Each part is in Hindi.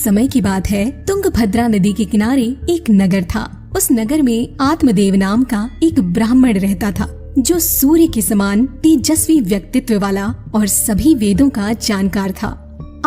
समय की बात है। तुंगभद्रा नदी के किनारे एक नगर था। उस नगर में आत्मदेव नाम का एक ब्राह्मण रहता था, जो सूर्य के समान तेजस्वी व्यक्तित्व वाला और सभी वेदों का जानकार था।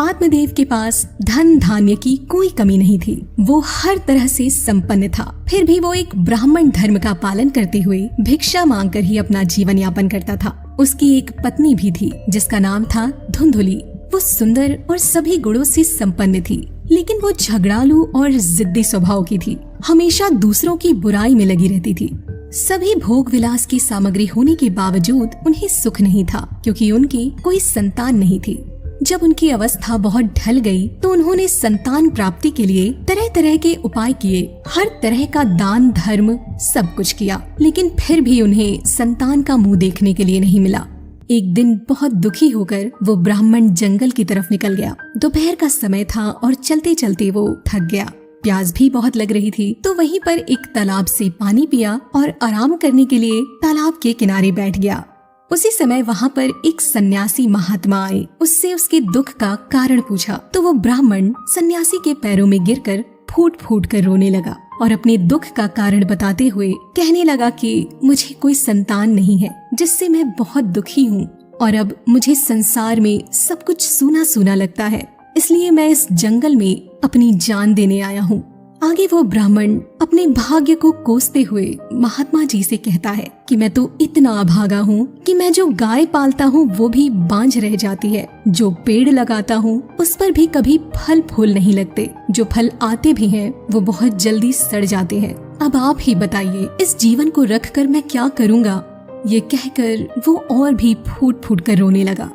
आत्मदेव के पास धन धान्य की कोई कमी नहीं थी। वो हर तरह से संपन्न था। फिर भी वो एक ब्राह्मण धर्म का पालन करते हुए भिक्षा मांगकर ही अपना जीवन यापन करता था। उसकी एक पत्नी भी थी जिसका नाम था धुंधुली। वो सुंदर और सभी गुणों से संपन्न थी, लेकिन वो झगड़ालू और जिद्दी स्वभाव की थी। हमेशा दूसरों की बुराई में लगी रहती थी। सभी भोग विलास की सामग्री होने के बावजूद उन्हें सुख नहीं था, क्योंकि उनकी कोई संतान नहीं थी। जब उनकी अवस्था बहुत ढल गई तो उन्होंने संतान प्राप्ति के लिए तरह तरह के उपाय किए, हर तरह का दान धर्म सब कुछ किया, लेकिन फिर भी उन्हें संतान का मुंह देखने के लिए नहीं मिला। एक दिन बहुत दुखी होकर वो ब्राह्मण जंगल की तरफ निकल गया। दोपहर का समय था और चलते चलते वो थक गया। प्यास भी बहुत लग रही थी, तो वहीं पर एक तालाब से पानी पिया और आराम करने के लिए तालाब के किनारे बैठ गया। उसी समय वहाँ पर एक सन्यासी महात्मा आए। उससे उसके दुख का कारण पूछा तो वो ब्राह्मण सन्यासी के पैरों में गिरकर फूट फूट कर रोने लगा और अपने दुख का कारण बताते हुए कहने लगा कि मुझे कोई संतान नहीं है, जिससे मैं बहुत दुखी हूँ और अब मुझे संसार में सब कुछ सूना सूना लगता है, इसलिए मैं इस जंगल में अपनी जान देने आया हूँ। आगे वो ब्राह्मण अपने भाग्य को कोसते हुए महात्मा जी से कहता है कि मैं तो इतना अभागा हूँ कि मैं जो गाय पालता हूँ वो भी बांझ रह जाती है, जो पेड़ लगाता हूँ उस पर भी कभी फल फूल नहीं लगते, जो फल आते भी हैं वो बहुत जल्दी सड़ जाते हैं। अब आप ही बताइए, इस जीवन को रखकर मैं क्या करूँगा। ये कहकर वो और भी फूट फूट कर रोने लगा।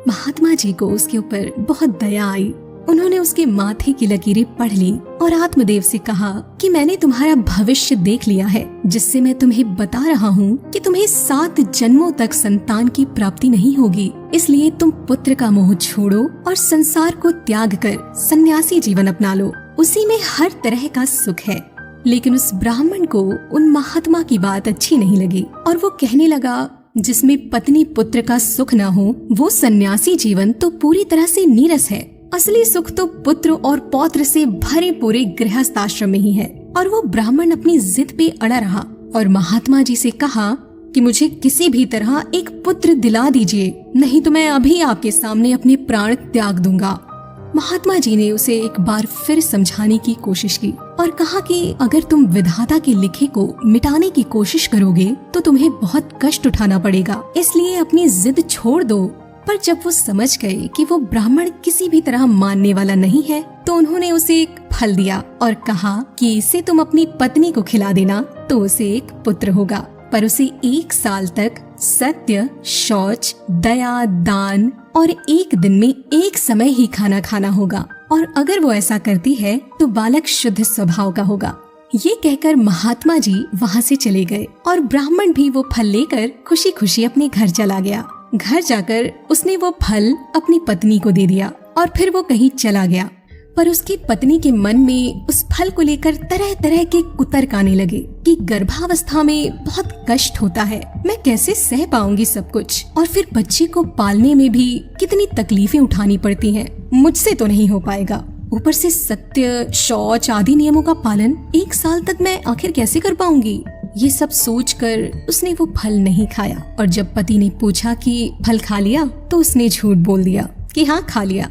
महात्मा जी को उसके ऊपर बहुत दया आई। उन्होंने उसके माथे की लकीरें पढ़ ली और आत्मदेव से कहा कि मैंने तुम्हारा भविष्य देख लिया है, जिससे मैं तुम्हें बता रहा हूँ कि तुम्हें 7 जन्मों तक संतान की प्राप्ति नहीं होगी। इसलिए तुम पुत्र का मोह छोड़ो और संसार को त्याग कर सन्यासी जीवन अपना लो, उसी में हर तरह का सुख है। लेकिन उस ब्राह्मण को उन महात्मा की बात अच्छी नहीं लगी और वो कहने लगा, जिसमें पत्नी पुत्र का सुख न हो वो सन्यासी जीवन तो पूरी तरह से नीरस है। असली सुख तो पुत्र और पौत्र से भरे पूरे गृहस्थ आश्रम में ही है। और वो ब्राह्मण अपनी जिद पे अड़ा रहा और महात्मा जी से कहा कि मुझे किसी भी तरह एक पुत्र दिला दीजिए, नहीं तो मैं अभी आपके सामने अपने प्राण त्याग दूंगा। महात्मा जी ने उसे एक बार फिर समझाने की कोशिश की और कहा कि अगर तुम विधाता के लिखे को मिटाने की कोशिश करोगे तो तुम्हें बहुत कष्ट उठाना पड़ेगा, इसलिए अपनी जिद छोड़ दो। पर जब वो समझ गए कि वो ब्राह्मण किसी भी तरह मानने वाला नहीं है, तो उन्होंने उसे एक फल दिया और कहा कि इसे तुम अपनी पत्नी को खिला देना तो उसे एक पुत्र होगा, पर उसे 1 साल तक सत्य, शौच, दया, दान और एक दिन में एक समय ही खाना खाना होगा, और अगर वो ऐसा करती है तो बालक शुद्ध स्वभाव का होगा। ये कहकर महात्मा जी वहाँ से चले गए और ब्राह्मण भी वो फल लेकर खुशी खुशी अपने घर चला गया। घर जाकर उसने वो फल अपनी पत्नी को दे दिया और फिर वो कहीं चला गया। पर उसकी पत्नी के मन में उस फल को लेकर तरह तरह के कुतर्क आने लगे कि गर्भावस्था में बहुत कष्ट होता है, मैं कैसे सह पाऊंगी सब कुछ, और फिर बच्चे को पालने में भी कितनी तकलीफें उठानी पड़ती हैं, मुझसे तो नहीं हो पाएगा। ऊपर से सत्य, शौच आदि नियमों का पालन 1 साल तक मैं आखिर कैसे कर पाऊंगी। ये सब सोचकर उसने वो फल नहीं खाया, और जब पति ने पूछा कि फल खा लिया तो उसने झूठ बोल दिया कि हाँ खा लिया।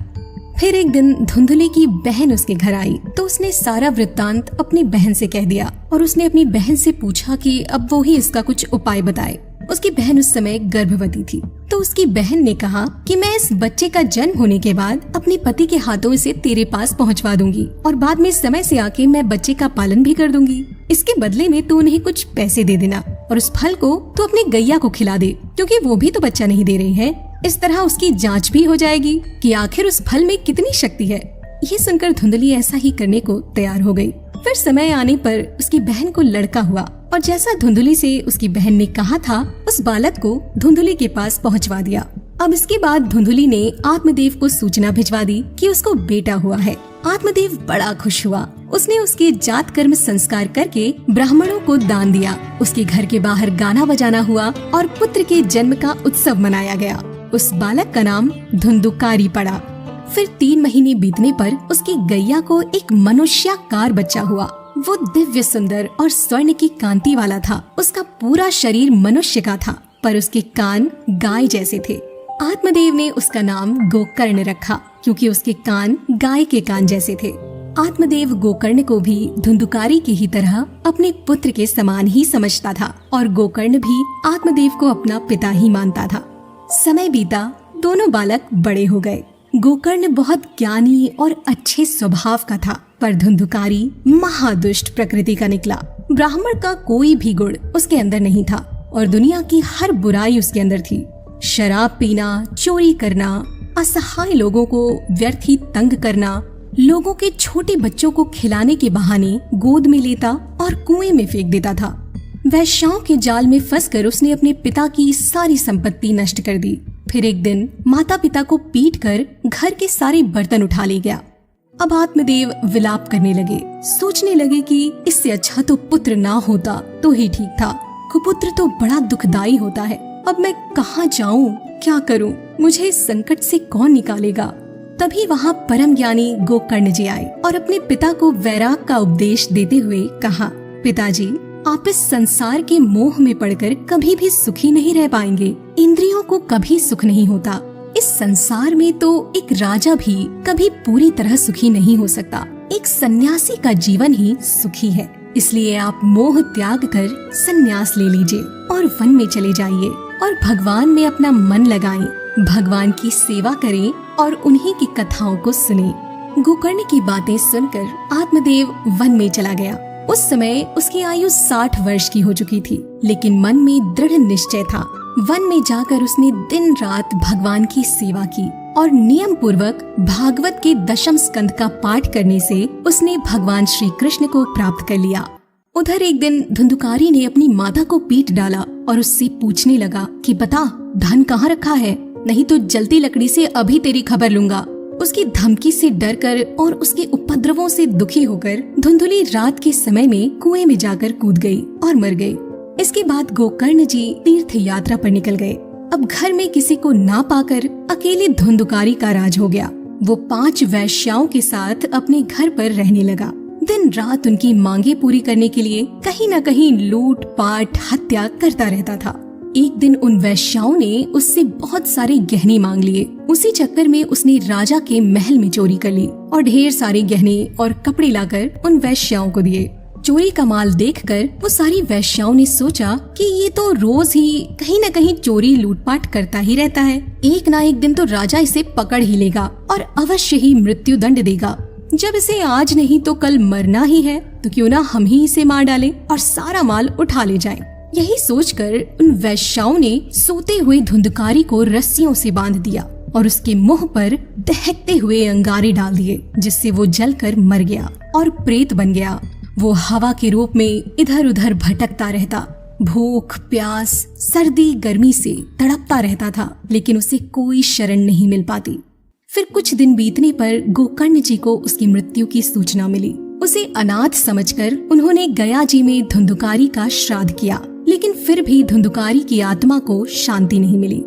फिर एक दिन धुंधली की बहन उसके घर आई तो उसने सारा वृत्तांत अपनी बहन से कह दिया और उसने अपनी बहन से पूछा कि अब वो ही इसका कुछ उपाय बताए। उसकी बहन उस समय गर्भवती थी, तो उसकी बहन ने कहा कि मैं इस बच्चे का जन्म होने के बाद अपने पति के हाथों इसे तेरे पास पहुंचवा दूंगी और बाद में समय से आके मैं बच्चे का पालन भी कर दूंगी। इसके बदले में तू उन्हें कुछ पैसे दे देना और उस फल को तू अपनी गैया को खिला दे, क्योंकि वो भी तो बच्चा नहीं दे रही है। इस तरह उसकी जांच भी हो जाएगी कि आखिर उस फल में कितनी शक्ति है। ये सुनकर धुंधली ऐसा ही करने को तैयार हो गई। फिर समय आने पर उसकी बहन को लड़का हुआ और जैसा धुंधली से उसकी बहन ने कहा था, उस बालक को धुंधली के पास पहुंचवा दिया। अब इसके बाद धुंधली ने आत्मदेव को सूचना भिजवा दी कि उसको बेटा हुआ है। आत्मदेव बड़ा खुश हुआ। उसने उसके जात कर्म संस्कार करके ब्राह्मणों को दान दिया। उसके घर के बाहर गाना बजाना हुआ और पुत्र के जन्म का उत्सव मनाया गया। उस बालक का नाम धुंधुकारी पड़ा। फिर 3 महीने बीतने पर उसकी गैया को एक मनुष्याकार बच्चा हुआ। वो दिव्य सुंदर और स्वर्ण की कांति वाला था। उसका पूरा शरीर मनुष्य का था, पर उसके कान गाय जैसे थे। आत्मदेव ने उसका नाम गोकर्ण रखा, क्योंकि उसके कान गाय के कान जैसे थे। आत्मदेव गोकर्ण को भी धुंधुकारी की ही तरह अपने पुत्र के समान ही समझता था, और गोकर्ण भी आत्मदेव को अपना पिता ही मानता था। समय बीता, दोनों बालक बड़े हो गए। गोकर्ण बहुत ज्ञानी और अच्छे स्वभाव का था, पर धुंधुकारी महादुष्ट प्रकृति का निकला। ब्राह्मण का कोई भी गुण उसके अंदर नहीं था, और दुनिया की हर बुराई उसके अंदर थी। शराब पीना, चोरी करना, असहाय लोगों को व्यर्थ ही तंग करना, लोगों के छोटे बच्चों को खिलाने के बहाने गोद में लेता और कुएं में फेंक देता था। वैश्याओं के जाल में फंसकर उसने अपने पिता की सारी संपत्ति नष्ट कर दी। फिर एक दिन माता पिता को पीटकर घर के सारे बर्तन उठा ले गया। अब आत्मदेव विलाप करने लगे, सोचने लगे कि इससे अच्छा तो पुत्र ना होता तो ही ठीक था। कुपुत्र तो बड़ा दुखदाई होता है। अब मैं कहाँ जाऊँ, क्या करूँ, मुझे इस संकट से कौन निकालेगा। तभी वहाँ परम ज्ञानी गोकर्ण जी आए और अपने पिता को वैराग का उपदेश देते हुए कहा, पिताजी, आप इस संसार के मोह में पड़कर कभी भी सुखी नहीं रह पाएंगे। इंद्रियों को कभी सुख नहीं होता। इस संसार में तो एक राजा भी कभी पूरी तरह सुखी नहीं हो सकता। एक सन्यासी का जीवन ही सुखी है। इसलिए आप मोह त्याग कर संन्यास ले लीजिए और वन में चले जाइए और भगवान में अपना मन लगाएं। भगवान की सेवा करें और उन्हीं की कथाओं को सुनें। गोकर्ण की बातें सुनकर आत्मदेव वन में चला गया। उस समय उसकी आयु 60 वर्ष की हो चुकी थी, लेकिन मन में दृढ़ निश्चय था। वन में जाकर उसने दिन रात भगवान की सेवा की और नियम पूर्वक भागवत के 10वें स्कंद का पाठ करने से उसने भगवान श्री कृष्ण को प्राप्त कर लिया। उधर एक दिन धुंधुकारी ने अपनी माता को पीट डाला और उससे पूछने लगा कि बता, धन कहाँ रखा है, नहीं तो जलती लकड़ी से अभी तेरी खबर लूंगा। उसकी धमकी से डरकर और उसके उपद्रवों से दुखी होकर धुंधुली रात के समय में कुएं में जाकर कूद गई और मर गई। इसके बाद गोकर्ण जी तीर्थ यात्रा पर निकल गए। अब घर में किसी को ना पाकर अकेले धुंधुकारी का राज हो गया। वो 5 वैश्याओं के साथ अपने घर पर रहने लगा। दिन रात उनकी मांगे पूरी करने के लिए कहीं न कहीं लूट पाट हत्या करता रहता था। एक दिन उन वैश्याओं ने उससे बहुत सारे गहने मांग लिए। उसी चक्कर में उसने राजा के महल में चोरी कर ली और ढेर सारे गहने और कपड़े लाकर उन वैश्याओं को दिए। चोरी का माल देखकर वो सारी वैश्याओं ने सोचा कि ये तो रोज ही कहीं न कहीं चोरी लूटपाट करता ही रहता है। एक ना एक दिन तो राजा इसे पकड़ ही लेगा और अवश्य ही मृत्यु दंड देगा। जब इसे आज नहीं तो कल मरना ही है, तो क्यों ना हम ही इसे मार डालें और सारा माल उठा ले जाएं। यही सोचकर उन वैश्याओं ने सोते हुए धुंधुकारी को रस्सियों से बांध दिया और उसके मुंह पर दहकते हुए अंगारे डाल दिए, जिससे वो जलकर मर गया और प्रेत बन गया। वो हवा के रूप में इधर उधर भटकता रहता, भूख प्यास सर्दी गर्मी से तड़पता रहता था, लेकिन उसे कोई शरण नहीं मिल पाती। फिर कुछ दिन बीतने पर गोकर्ण जी को उसकी मृत्यु की सूचना मिली। उसे अनाथ समझकर उन्होंने गया जी में धुंधुकारी का श्राद्ध किया, लेकिन फिर भी धुंधुकारी की आत्मा को शांति नहीं मिली।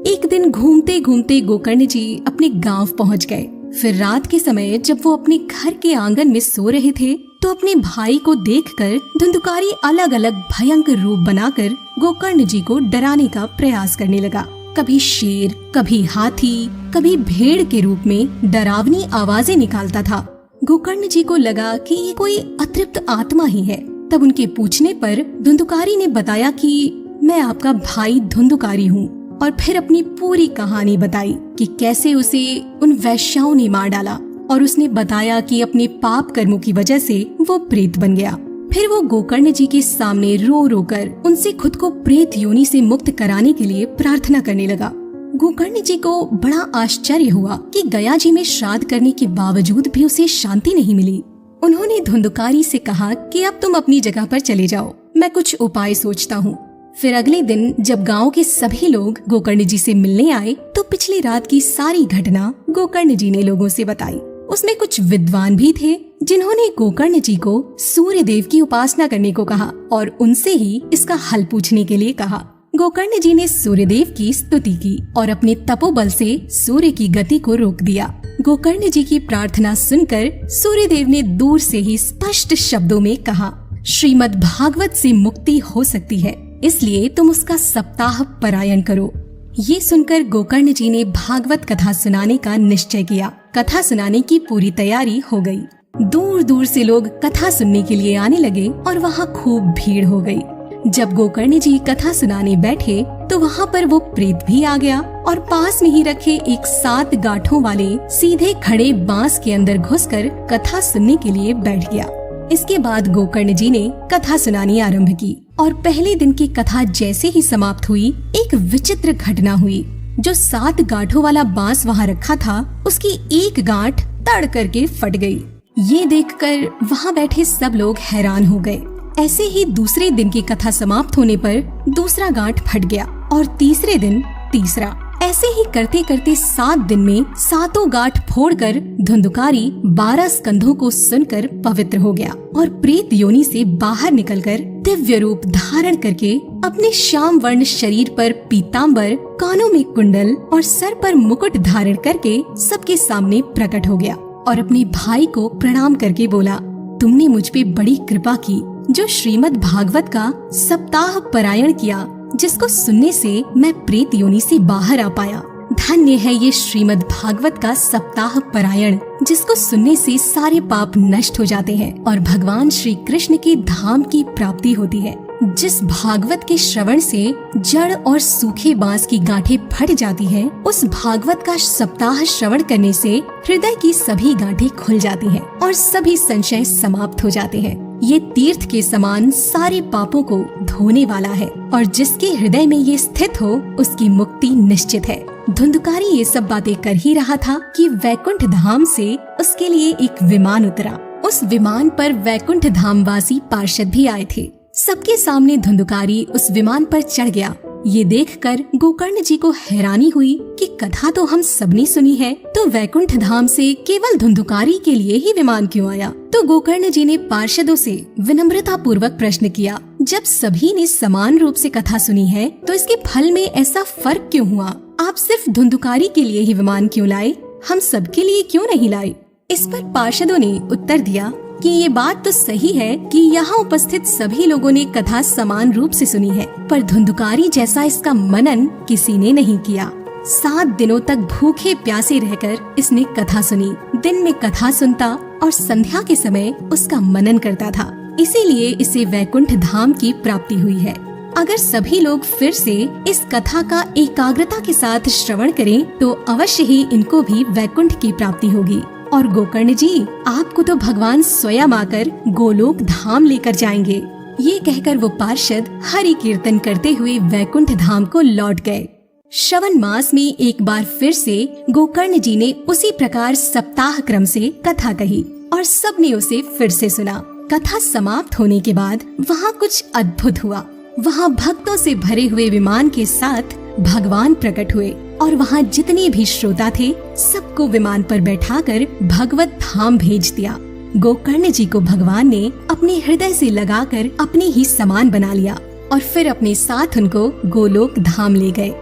एक दिन घूमते घूमते गोकर्ण जी अपने गांव पहुंच गए। फिर रात के समय जब वो अपने घर के आंगन में सो रहे थे, तो अपने भाई को देखकर धुंधुकारी अलग अलग भयंकर रूप बनाकर गोकर्ण जी को डराने का प्रयास करने लगा। कभी शेर, कभी हाथी, कभी भेड़ के रूप में डरावनी आवाजें निकालता था। गोकर्ण जी को लगा कि ये कोई अतृप्त आत्मा ही है। तब उनके पूछने पर धुंधुकारी ने बताया कि मैं आपका भाई धुंधुकारी हूँ, और फिर अपनी पूरी कहानी बताई कि कैसे उसे उन वैश्याओं ने मार डाला, और उसने बताया कि अपने पाप कर्मों की वजह से वो प्रेत बन गया। फिर वो गोकर्ण जी के सामने रो रो कर उनसे खुद को प्रेत योनि से मुक्त कराने के लिए प्रार्थना करने लगा। गोकर्ण जी को बड़ा आश्चर्य हुआ कि गया जी में श्राद्ध करने के बावजूद भी उसे शांति नहीं मिली। उन्होंने धुंधुकारी से कहा कि अब तुम अपनी जगह पर चले जाओ, मैं कुछ उपाय सोचता हूँ। फिर अगले दिन जब गांव के सभी लोग गोकर्ण जी से मिलने आए, तो पिछली रात की सारी घटना गोकर्ण जी ने लोगों से बताई। उसमें कुछ विद्वान भी थे जिन्होंने गोकर्ण जी को सूर्य देव की उपासना करने को कहा और उनसे ही इसका हल पूछने के लिए कहा। गोकर्ण जी ने सूर्यदेव की स्तुति की और अपने तपोबल से सूर्य की गति को रोक दिया। गोकर्ण जी की प्रार्थना सुनकर सूर्यदेव ने दूर से ही स्पष्ट शब्दों में कहा, श्रीमद् भागवत से मुक्ति हो सकती है, इसलिए तुम उसका सप्ताह पारायण करो। ये सुनकर गोकर्ण जी ने भागवत कथा सुनाने का निश्चय किया। कथा सुनाने की पूरी तैयारी हो गई। दूर दूर से लोग कथा सुनने के लिए आने लगे और वहाँ खूब भीड़ हो गई। जब गोकर्ण जी कथा सुनाने बैठे तो वहाँ पर वो प्रेत भी आ गया और पास में ही रखे एक 7 गांठों वाले सीधे खड़े बांस के अंदर घुसकर कथा सुनने के लिए बैठ गया। इसके बाद गोकर्ण जी ने कथा सुनानी आरंभ की और पहले दिन की कथा जैसे ही समाप्त हुई, एक विचित्र घटना हुई। जो 7 गांठों वाला बांस वहाँ रखा था, उसकी एक गांठ तड़ करके फट गई। ये देखकर वहाँ बैठे सब लोग हैरान हो गए। ऐसे ही दूसरे दिन की कथा समाप्त होने पर दूसरा गांठ फट गया और तीसरे दिन तीसरा। ऐसे ही करते करते 7 दिन में 7 गांठ फोड़कर धुंधुकारी 12 स्कंधों को सुनकर पवित्र हो गया और प्रेत योनि से बाहर निकलकर दिव्य रूप धारण करके अपने श्याम वर्ण शरीर पर पीताम्बर, कानों में कुंडल और सर पर मुकुट धारण करके सबके सामने प्रकट हो गया और अपने भाई को प्रणाम करके बोला, तुमने मुझ पे बड़ी कृपा की, जो श्रीमद् भागवत का सप्ताह पारायण किया, जिसको सुनने से मैं प्रेत योनि से बाहर आ पाया। धन्य है ये श्रीमद् भागवत का सप्ताह पारायण, जिसको सुनने से सारे पाप नष्ट हो जाते हैं और भगवान श्री कृष्ण के धाम की प्राप्ति होती है। जिस भागवत के श्रवण से जड़ और सूखे बांस की गांठें फट जाती हैं, उस भागवत का सप्ताह श्रवण करने से हृदय की सभी गांठें खुल जाती हैं और सभी संशय समाप्त हो जाते हैं। ये तीर्थ के समान सारे पापों को धोने वाला है और जिसके हृदय में ये स्थित हो, उसकी मुक्ति निश्चित है। धुंधुकारी ये सब बातें कर ही रहा था कि वैकुंठ धाम से उसके लिए एक विमान उतरा। उस विमान पर वैकुंठ धाम वासी पार्षद भी आए थे। सबके सामने धुंधुकारी उस विमान पर चढ़ गया। ये देखकर गोकर्ण जी को हैरानी हुई कि कथा तो हम सबने सुनी है, तो वैकुंठ धाम से केवल धुंधुकारी के लिए ही विमान क्यों आया। तो गोकर्ण जी ने पार्षदों से विनम्रता पूर्वक प्रश्न किया, जब सभी ने समान रूप से कथा सुनी है, तो इसके फल में ऐसा फर्क क्यों हुआ? आप सिर्फ धुंधुकारी के लिए ही विमान क्यों लाए, हम सबके लिए क्यों नहीं लाए? इस पर पार्षदों ने उत्तर दिया कि ये बात तो सही है कि यहाँ उपस्थित सभी लोगों ने कथा समान रूप से सुनी है, पर धुंधुकारी जैसा इसका मनन किसी ने नहीं किया। 7 दिनों तक भूखे प्यासे रहकर इसने कथा सुनी। दिन में कथा सुनता और संध्या के समय उसका मनन करता था, इसीलिए इसे वैकुंठ धाम की प्राप्ति हुई है। अगर सभी लोग फिर से इस कथा का एकाग्रता के साथ श्रवण करें, तो अवश्य ही इनको भी वैकुंठ की प्राप्ति होगी। और गोकर्ण जी, आपको तो भगवान स्वयं आकर गोलोक धाम लेकर जाएंगे। ये कहकर वो पार्षद हरि कीर्तन करते हुए वैकुंठ धाम को लौट गए। श्रवण मास में एक बार फिर से गोकर्ण जी ने उसी प्रकार सप्ताह क्रम से कथा कही और सबने उसे फिर से सुना। कथा समाप्त होने के बाद वहाँ कुछ अद्भुत हुआ। वहाँ भक्तों से भरे हुए विमान के साथ भगवान प्रकट हुए और वहाँ जितने भी श्रोता थे, सबको विमान पर बैठाकर भगवत धाम भेज दिया। गोकर्ण जी को भगवान ने अपने हृदय से लगाकर अपने ही समान बना लिया और फिर अपने साथ उनको गोलोक धाम ले गए।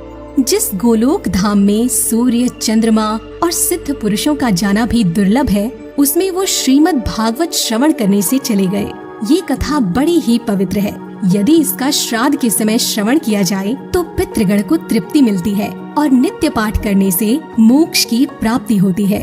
जिस गोलोक धाम में सूर्य, चंद्रमा और सिद्ध पुरुषों का जाना भी दुर्लभ है, उसमें वो श्रीमद् भागवत श्रवण करने से चले गए। ये कथा बड़ी ही पवित्र है। यदि इसका श्राद्ध के समय श्रवण किया जाए तो पितृगण को तृप्ति मिलती है और नित्य पाठ करने से मोक्ष की प्राप्ति होती है।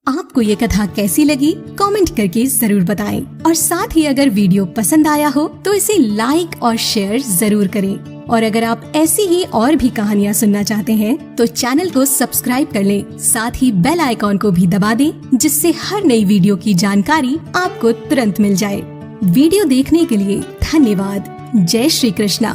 आपको ये कथा कैसी लगी, कमेंट करके जरूर बताएं और साथ ही अगर वीडियो पसंद आया हो तो इसे लाइक और शेयर जरूर करें। और अगर आप ऐसी ही और भी कहानियाँ सुनना चाहते हैं तो चैनल को सब्सक्राइब कर लें, साथ ही बेल आइकॉन को भी दबा दें, जिससे हर नई वीडियो की जानकारी आपको तुरंत मिल जाए। वीडियो देखने के लिए धन्यवाद। जय श्री कृष्णा।